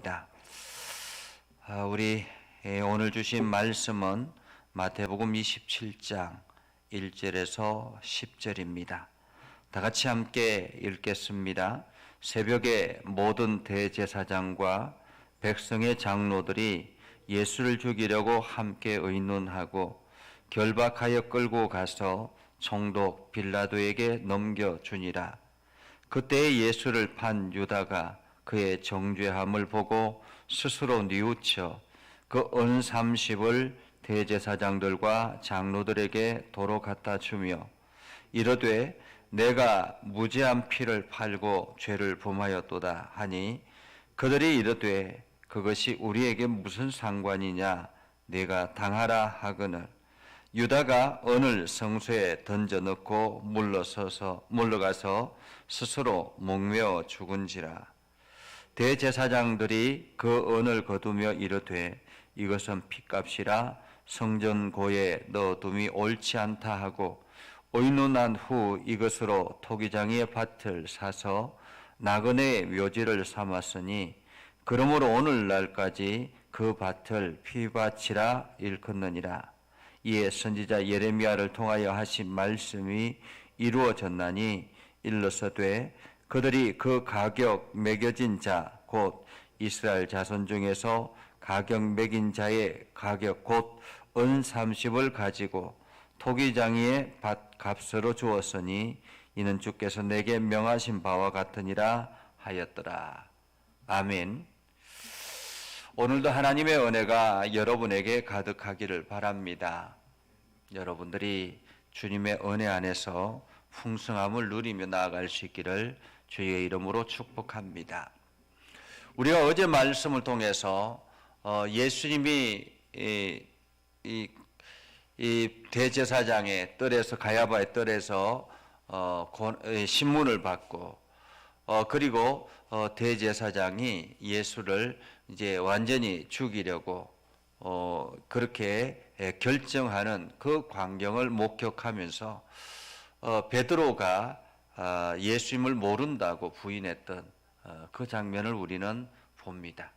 합니다. 우리 오늘 주신 말씀은 마태복음 27장 1절에서 10절입니다. 다 같이 함께 읽겠습니다. 새벽에 모든 대제사장과 백성의 장로들이 예수를 죽이려고 함께 의논하고 결박하여 끌고 가서 총독 빌라도에게 넘겨주니라. 그때 예수를 판 유다가 그의 정죄함을 보고 스스로 뉘우쳐 그 은 30을 대제사장들과 장로들에게 도로 갖다 주며 이르되 내가 무죄한 피를 팔고 죄를 범하였도다 하니 그들이 이르되 그것이 우리에게 무슨 상관이냐 네가 당하라 하거늘 유다가 은을 성소에 던져 넣고 물러가서 스스로 목매어 죽은지라. 대제사장들이 그 은을 거두며 이르되 이것은 핏값이라 성전고에 넣어둠이 옳지 않다 하고 의논한 후 이것으로 토기장이의 밭을 사서 나그네의 묘지를 삼았으니 그러므로 오늘날까지 그 밭을 피밭이라 일컫느니라. 이에 선지자 예레미야를 통하여 하신 말씀이 이루어졌나니 일러서되 그들이 그 가격 매겨진 자 곧 이스라엘 자손 중에서 가격 매긴 자의 가격 곧 은 30을 가지고 토기장이의 밭값으로 주었으니 이는 주께서 내게 명하신 바와 같으니라 하였더라. 아멘. 오늘도 하나님의 은혜가 여러분에게 가득하기를 바랍니다. 여러분들이 주님의 은혜 안에서 풍성함을 누리며 나아갈 수 있기를 주의 이름으로 축복합니다. 우리가 어제 말씀을 통해서 예수님이 이 대제사장의 뜰에서 가야바의 뜰에서 신문을 받고 그리고 대제사장이 예수를 이제 완전히 죽이려고 그렇게 결정하는 그 광경을 목격하면서 베드로가 예수님을 모른다고 부인했던 그 장면을 우리는 봅니다.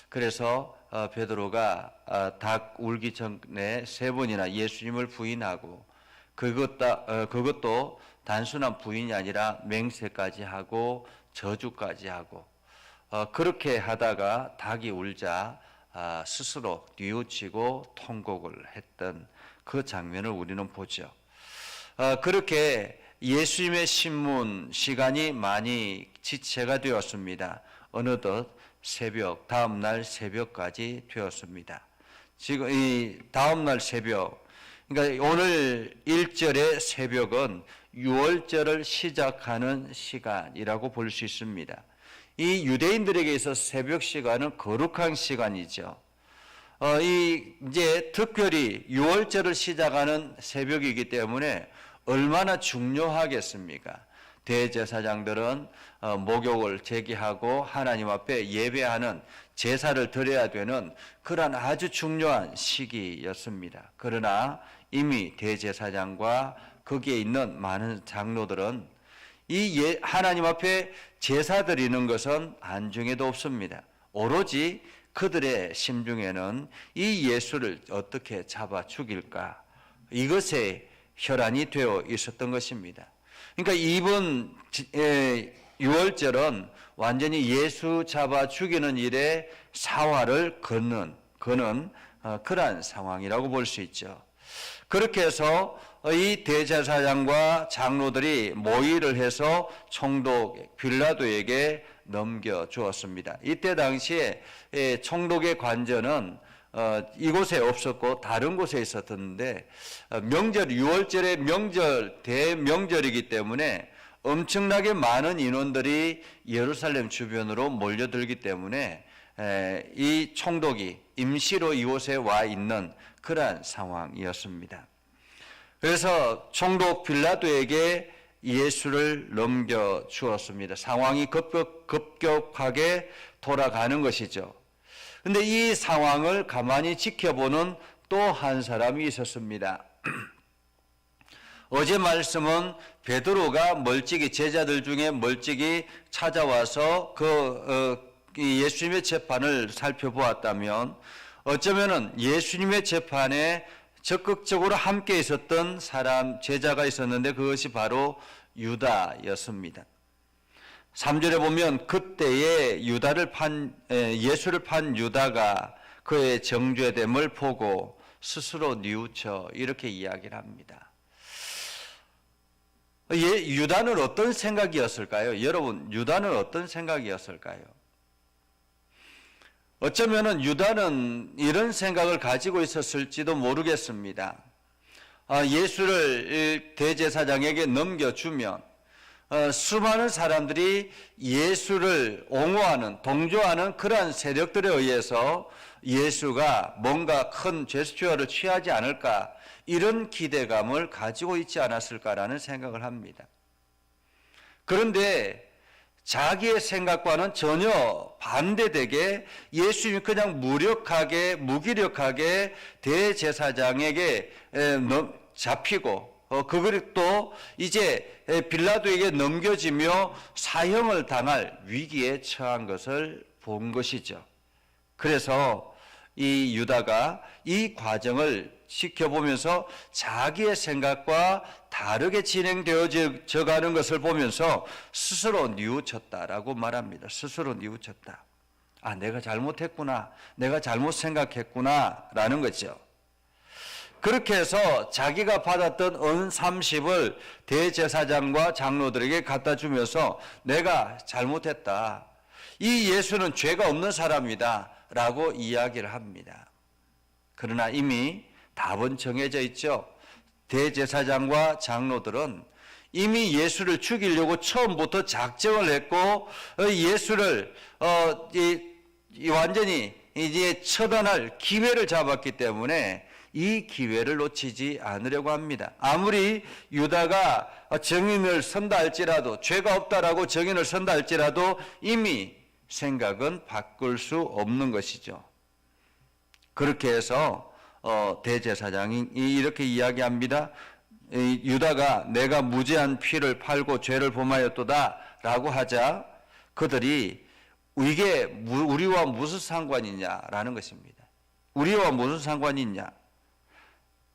그래서 베드로가 닭 울기 전에 3번이나 예수님을 부인하고 그것도 단순한 부인이 아니라 맹세까지 하고 저주까지 하고 그렇게 하다가 닭이 울자 스스로 뉘우치고 통곡을 했던 그 장면을 우리는 보죠. 그렇게 예수님의 신문 시간이 많이 지체가 되었습니다. 어느덧 다음날 새벽까지 되었습니다. 지금 이 다음날 새벽, 그러니까 오늘 1절의 새벽은 유월절을 시작하는 시간이라고 볼 수 있습니다. 이 유대인들에게 있어서 새벽 시간은 거룩한 시간이죠. 이제 특별히 유월절을 시작하는 새벽이기 때문에 얼마나 중요하겠습니까? 대제사장들은 목욕을 제기하고 하나님 앞에 예배하는 제사를 드려야 되는 그런 아주 중요한 시기였습니다. 그러나 이미 대제사장과 거기에 있는 많은 장로들은 이 하나님 앞에 제사 드리는 것은 안중에도 없습니다. 오로지 그들의 심중에는 이 예수를 어떻게 잡아 죽일까 이것에 혈안이 되어 있었던 것입니다. 그러니까 이번 유월절은 완전히 예수 잡아 죽이는 일에 사활을 거는 그러한 상황이라고 볼 수 있죠. 그렇게 해서 이 대제사장과 장로들이 모의를 해서 총독 빌라도에게 넘겨주었습니다. 이때 당시에 총독의 관저는 이곳에 없었고 다른 곳에 있었는데 명절 유월절의 대명절이기 때문에 엄청나게 많은 인원들이 예루살렘 주변으로 몰려들기 때문에 이 총독이 임시로 이곳에 와 있는 그러한 상황이었습니다. 그래서 총독 빌라도에게 예수를 넘겨주었습니다. 상황이 급격하게 돌아가는 것이죠. 그런데 이 상황을 가만히 지켜보는 또 한 사람이 있었습니다. 어제 말씀은 베드로가 제자들 중에 멀찍이 찾아와서 예수님의 재판을 살펴보았다면 어쩌면은 예수님의 재판에 적극적으로 함께 있었던 제자가 있었는데 그것이 바로 유다였습니다. 3절에 보면 그때에 예수를 판 유다가 그의 정죄됨을 보고 스스로 뉘우쳐 이렇게 이야기를 합니다. 유다는 어떤 생각이었을까요? 여러분, 유다는 어떤 생각이었을까요? 어쩌면은 유다는 이런 생각을 가지고 있었을지도 모르겠습니다. 예수를 대제사장에게 넘겨주면 수많은 사람들이 예수를 옹호하는, 동조하는 그러한 세력들에 의해서 예수가 뭔가 큰 제스처를 취하지 않을까, 이런 기대감을 가지고 있지 않았을까라는 생각을 합니다. 그런데 자기의 생각과는 전혀 반대되게 예수님이 그냥 무기력하게 대제사장에게 잡히고 그것이 또 이제 빌라도에게 넘겨지며 사형을 당할 위기에 처한 것을 본 것이죠. 그래서 이 유다가 이 과정을 지켜보면서 자기의 생각과 다르게 진행되어져 가는 것을 보면서 스스로 뉘우쳤다라고 말합니다. 스스로 뉘우쳤다. 내가 잘못했구나. 내가 잘못 생각했구나. 라는 거죠. 그렇게 해서 자기가 받았던 은 30을 대제사장과 장로들에게 갖다 주면서 내가 잘못했다. 이 예수는 죄가 없는 사람이다. 라고 이야기를 합니다. 그러나 이미 답은 정해져 있죠. 대제사장과 장로들은 이미 예수를 죽이려고 처음부터 작정을 했고 예수를 완전히 이제 처단할 기회를 잡았기 때문에 이 기회를 놓치지 않으려고 합니다. 아무리 유다가 정인을 선다 할지라도, 죄가 없다라고 정인을 선다 할지라도 이미 생각은 바꿀 수 없는 것이죠. 그렇게 해서 대제사장이 이렇게 이야기합니다. 유다가 내가 무죄한 피를 팔고 죄를 범하였도다 라고 하자 그들이 이게 우리와 무슨 상관이냐라는 것입니다. 우리와 무슨 상관이 있냐.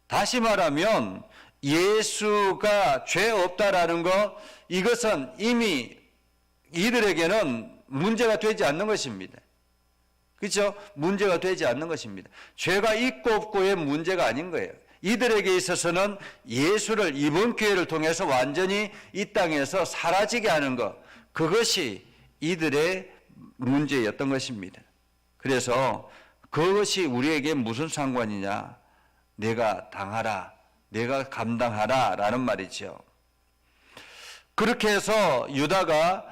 다시 말하면 예수가 죄 없다라는 것, 이것은 이미 이들에게는 문제가 되지 않는 것입니다. 그렇죠? 문제가 되지 않는 것입니다. 죄가 있고 없고의 문제가 아닌 거예요. 이들에게 있어서는 예수를 이번 기회를 통해서 완전히 이 땅에서 사라지게 하는 것, 그것이 이들의 문제였던 것입니다. 그래서 그것이 우리에게 무슨 상관이냐. 내가 당하라, 내가 감당하라 라는 말이죠. 그렇게 해서 유다가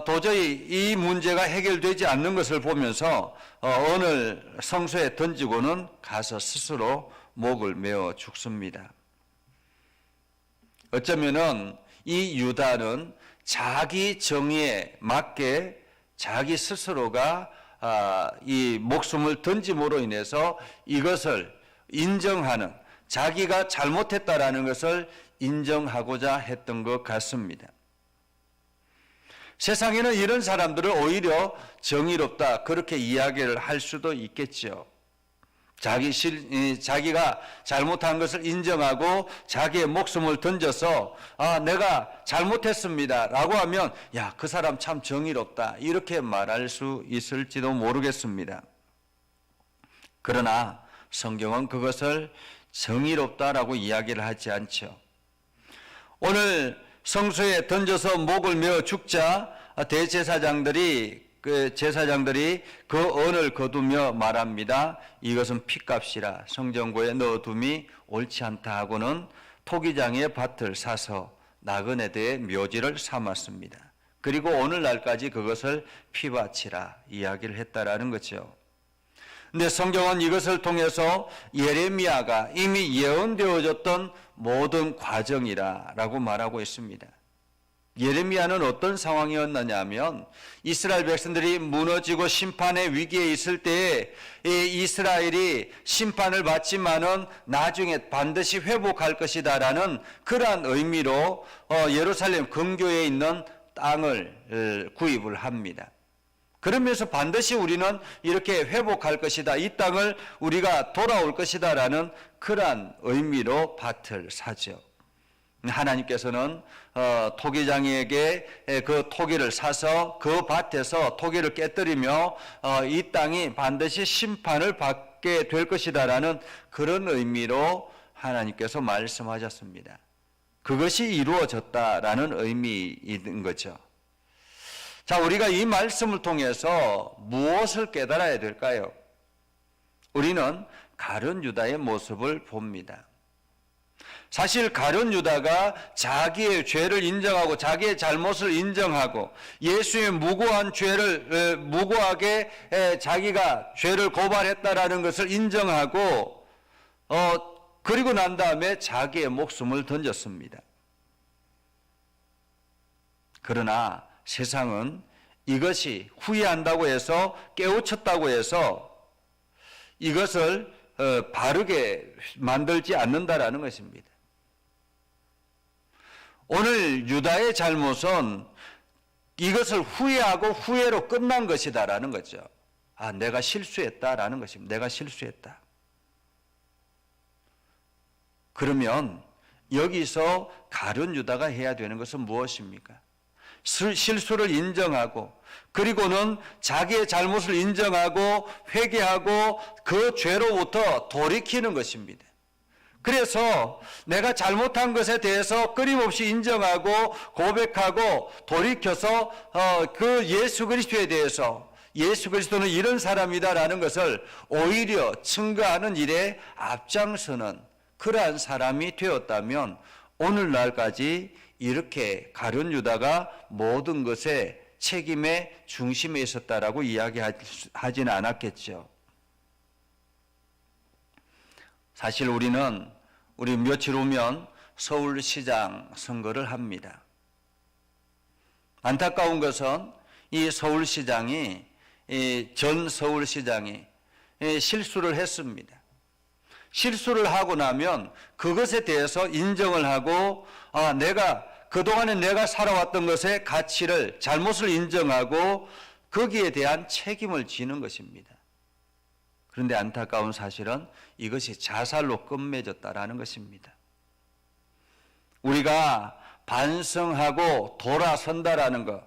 도저히 이 문제가 해결되지 않는 것을 보면서 오늘 성소에 던지고는 가서 스스로 목을 메어 죽습니다. 어쩌면은 이 유다는 자기 정의에 맞게 자기 스스로가 이 목숨을 던짐으로 인해서 이것을 인정하는, 자기가 잘못했다라는 것을 인정하고자 했던 것 같습니다. 세상에는 이런 사람들을 오히려 정의롭다 그렇게 이야기를 할 수도 있겠죠. 자기가 잘못한 것을 인정하고 자기의 목숨을 던져서 내가 잘못했습니다 라고 하면 야, 그 사람 참 정의롭다 이렇게 말할 수 있을지도 모르겠습니다. 그러나 성경은 그것을 정의롭다라고 이야기를 하지 않죠. 오늘 성소에 던져서 목을 메어 죽자 대제사장들이 그 언을 거두며 말합니다. 이것은 핏값이라 성전고에 넣어둠이 옳지 않다 하고는 토기장의 밭을 사서 나그네 대의 묘지를 삼았습니다. 그리고 오늘날까지 그것을 피바치라 이야기를 했다라는 거죠. 근데 성경은 이것을 통해서 예레미야가 이미 예언되어졌던 모든 과정이라고 말하고 있습니다. 예레미야는 어떤 상황이었느냐 하면 이스라엘 백성들이 무너지고 심판의 위기에 있을 때에 이스라엘이 심판을 받지만은 나중에 반드시 회복할 것이다라는 그러한 의미로 예루살렘 근교에 있는 땅을 구입을 합니다. 그러면서 반드시 우리는 이렇게 회복할 것이다. 이 땅을 우리가 돌아올 것이다. 라는 그러한 의미로 밭을 사죠. 하나님께서는 토기장이에게 그 토기를 사서 그 밭에서 토기를 깨뜨리며 이 땅이 반드시 심판을 받게 될 것이다. 라는 그런 의미로 하나님께서 말씀하셨습니다. 그것이 이루어졌다라는 의미인 거죠. 자, 우리가 이 말씀을 통해서 무엇을 깨달아야 될까요? 우리는 가룟 유다의 모습을 봅니다. 사실 가룟 유다가 자기의 죄를 인정하고 자기의 잘못을 인정하고 예수의 무고한 죄를 무고하게 자기가 죄를 고발했다라는 것을 인정하고 그리고 난 다음에 자기의 목숨을 던졌습니다. 그러나 세상은 이것이 후회한다고 해서 깨우쳤다고 해서 이것을 바르게 만들지 않는다라는 것입니다. 오늘 유다의 잘못은 이것을 후회하고 후회로 끝난 것이다라는 거죠. 아, 내가 실수했다라는 것입니다. 내가 실수했다. 그러면 여기서 가룟 유다가 해야 되는 것은 무엇입니까? 실수를 인정하고 그리고는 자기의 잘못을 인정하고 회개하고 그 죄로부터 돌이키는 것입니다. 그래서 내가 잘못한 것에 대해서 끊임없이 인정하고 고백하고 돌이켜서 그 예수 그리스도에 대해서 예수 그리스도는 이런 사람이다라는 것을 오히려 증거하는 일에 앞장서는 그러한 사람이 되었다면 오늘날까지 이렇게 가룟 유다가 모든 것의 책임의 중심에 있었다라고 이야기하지는 않았겠죠. 사실 우리 며칠 후면 서울시장 선거를 합니다. 안타까운 것은 이 서울시장이 전 서울시장이 실수를 했습니다. 실수를 하고 나면 그것에 대해서 인정을 하고 내가 그동안에 내가 살아왔던 것의 가치를 잘못을 인정하고 거기에 대한 책임을 지는 것입니다. 그런데 안타까운 사실은 이것이 자살로 끝맺었다라는 것입니다. 우리가 반성하고 돌아선다라는 것,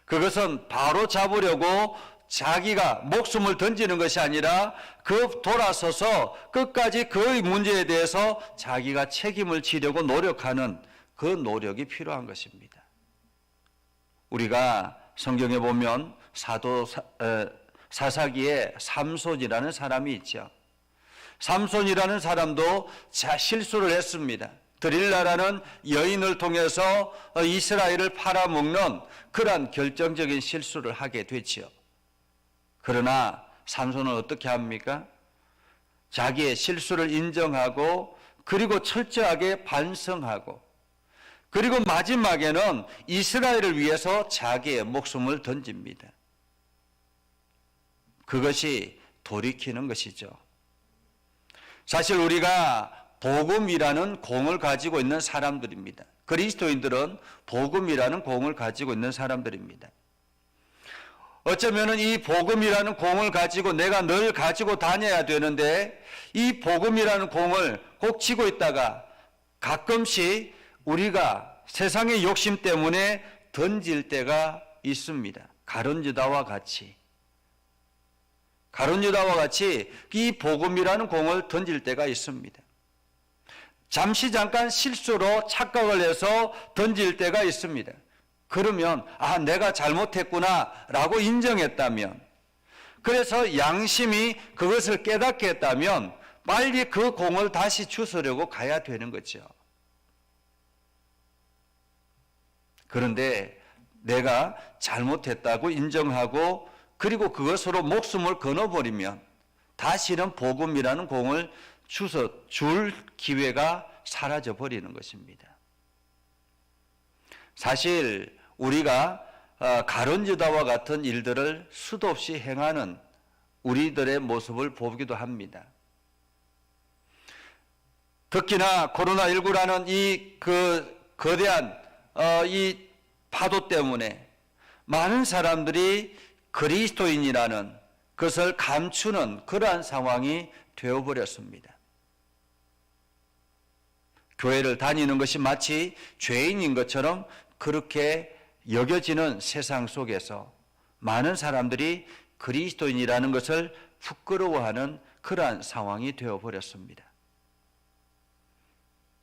그것은 바로 잡으려고 자기가 목숨을 던지는 것이 아니라 그 돌아서서 끝까지 그 문제에 대해서 자기가 책임을 지려고 노력하는 그 노력이 필요한 것입니다. 우리가 성경에 보면 사사기에 삼손이라는 사람이 있죠. 삼손이라는 사람도 실수를 했습니다. 드릴라라는 여인을 통해서 이스라엘을 팔아먹는 그러한 결정적인 실수를 하게 되지요. 그러나 삼손은 어떻게 합니까? 자기의 실수를 인정하고 그리고 철저하게 반성하고 그리고 마지막에는 이스라엘을 위해서 자기의 목숨을 던집니다. 그것이 돌이키는 것이죠. 사실 우리가 복음이라는 공을 가지고 있는 사람들입니다. 그리스도인들은 복음이라는 공을 가지고 있는 사람들입니다. 어쩌면 이 복음이라는 공을 가지고 내가 늘 가지고 다녀야 되는데 이 복음이라는 공을 꼭 쥐고 있다가 가끔씩 우리가 세상의 욕심 때문에 던질 때가 있습니다. 가룟 유다와 같이 이 복음이라는 공을 던질 때가 있습니다. 잠깐 실수로 착각을 해서 던질 때가 있습니다. 그러면 내가 잘못했구나 라고 인정했다면, 그래서 양심이 그것을 깨닫게 했다면 빨리 그 공을 다시 주스려고 가야 되는 거죠. 그런데 내가 잘못했다고 인정하고 그리고 그것으로 목숨을 끊어버리면 다시는 복음이라는 공을 줄 기회가 사라져 버리는 것입니다. 사실 우리가 가룟 유다와 같은 일들을 수도 없이 행하는 우리들의 모습을 보기도 합니다. 특히나 코로나19라는 이 거대한 이 파도 때문에 많은 사람들이 그리스도인이라는 것을 감추는 그러한 상황이 되어버렸습니다. 교회를 다니는 것이 마치 죄인인 것처럼 그렇게 여겨지는 세상 속에서 많은 사람들이 그리스도인이라는 것을 부끄러워하는 그러한 상황이 되어버렸습니다.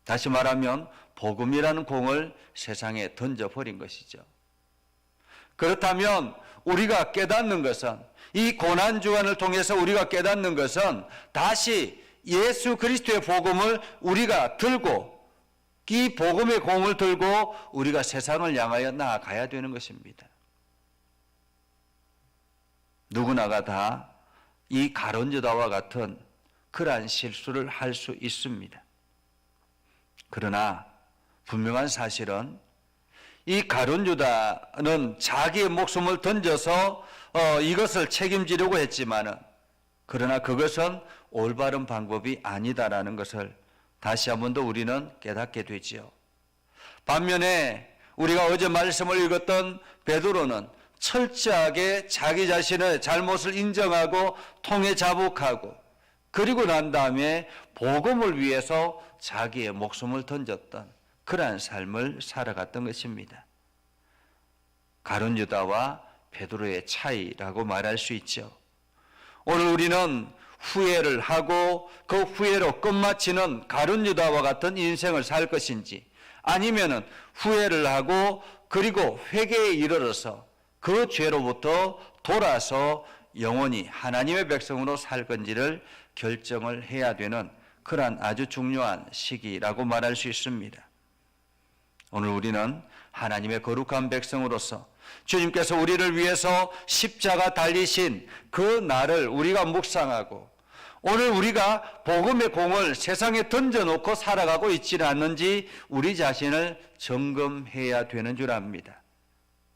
다시 말하면 복음이라는 공을 세상에 던져버린 것이죠. 그렇다면 우리가 깨닫는 것은, 이 고난주간을 통해서 우리가 깨닫는 것은 다시 예수 그리스도의 복음을 우리가 들고, 이 복음의 공을 들고 우리가 세상을 향하여 나아가야 되는 것입니다. 누구나가 다 이 가룟유다와 같은 그러한 실수를 할 수 있습니다. 그러나 분명한 사실은 이 가룟유다는 자기의 목숨을 던져서 이것을 책임지려고 했지만은, 그러나 그것은 올바른 방법이 아니다라는 것을 다시 한 번 더 우리는 깨닫게 되지요. 반면에 우리가 어제 말씀을 읽었던 베드로는 철저하게 자기 자신의 잘못을 인정하고 통해 자복하고, 그리고 난 다음에 복음을 위해서 자기의 목숨을 던졌던 그러한 삶을 살아갔던 것입니다. 가룟유다와 베드로의 차이라고 말할 수 있죠. 오늘 우리는 후회를 하고 그 후회로 끝마치는 가룟유다와 같은 인생을 살 것인지, 아니면은 후회를 하고 그리고 회개에 이르러서 그 죄로부터 돌아서 영원히 하나님의 백성으로 살 건지를 결정을 해야 되는 그러한 아주 중요한 시기라고 말할 수 있습니다. 오늘 우리는 하나님의 거룩한 백성으로서 주님께서 우리를 위해서 십자가 달리신 그 날을 우리가 묵상하고, 오늘 우리가 복음의 공을 세상에 던져놓고 살아가고 있지는 않는지 우리 자신을 점검해야 되는 줄 압니다.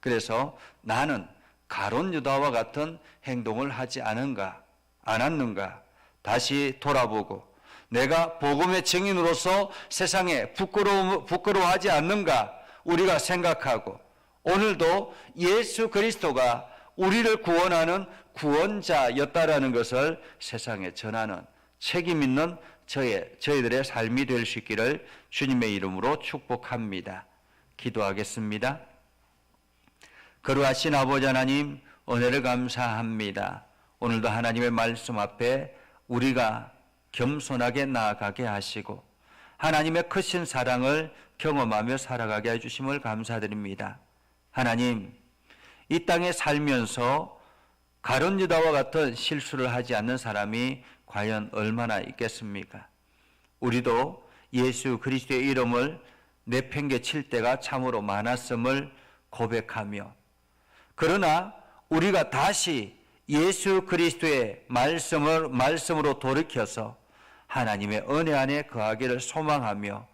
그래서 나는 가룟유다와 같은 행동을 하지 않았는가 다시 돌아보고, 내가 복음의 증인으로서 세상에 부끄러워하지 않는가 우리가 생각하고, 오늘도 예수 그리스도가 우리를 구원하는 구원자였다라는 것을 세상에 전하는 책임 있는 저희들의 삶이 될 수 있기를 주님의 이름으로 축복합니다. 기도하겠습니다. 거룩하신 아버지 하나님, 은혜를 감사합니다. 오늘도 하나님의 말씀 앞에 우리가 겸손하게 나아가게 하시고 하나님의 크신 사랑을 경험하며 살아가게 해주심을 감사드립니다. 하나님, 이 땅에 살면서 가룟유다와 같은 실수를 하지 않는 사람이 과연 얼마나 있겠습니까? 우리도 예수 그리스도의 이름을 내팽개칠 때가 참으로 많았음을 고백하며, 그러나 우리가 다시 예수 그리스도의 말씀으로 돌이켜서 하나님의 은혜 안에 거하기를 소망하며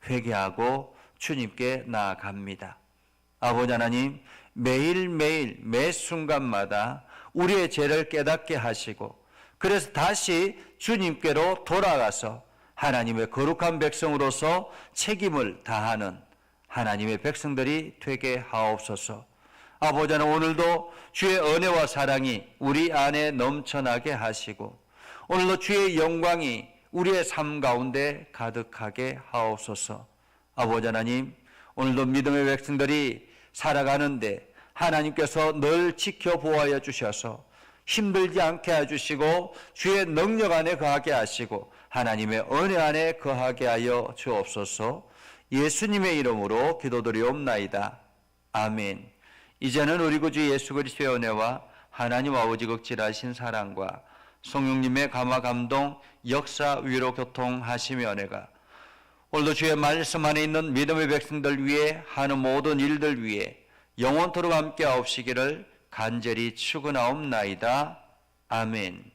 회개하고 주님께 나아갑니다. 아버지 하나님, 매일매일 매 순간마다 우리의 죄를 깨닫게 하시고, 그래서 다시 주님께로 돌아가서 하나님의 거룩한 백성으로서 책임을 다하는 하나님의 백성들이 되게 하옵소서. 아버지 하나님, 오늘도 주의 은혜와 사랑이 우리 안에 넘쳐나게 하시고, 오늘도 주의 영광이 우리의 삶 가운데 가득하게 하옵소서. 아버지 하나님, 오늘도 믿음의 백성들이 살아가는데 하나님께서 늘 지켜보아여 주셔서 힘들지 않게 해주시고 주의 능력 안에 거하게 하시고 하나님의 은혜 안에 거하게 하여 주옵소서. 예수님의 이름으로 기도드리옵나이다. 아멘. 이제는 우리 구주 예수 그리스도의 은혜와 하나님 아버지 극진하신 사랑과 성령님의 감화 감동 역사 위로 교통하시며 은혜가 오늘도 주의 말씀 안에 있는 믿음의 백성들 위해 하는 모든 일들 위해 영원토록 함께 하옵시기를 간절히 축원하옵나이다. 아멘.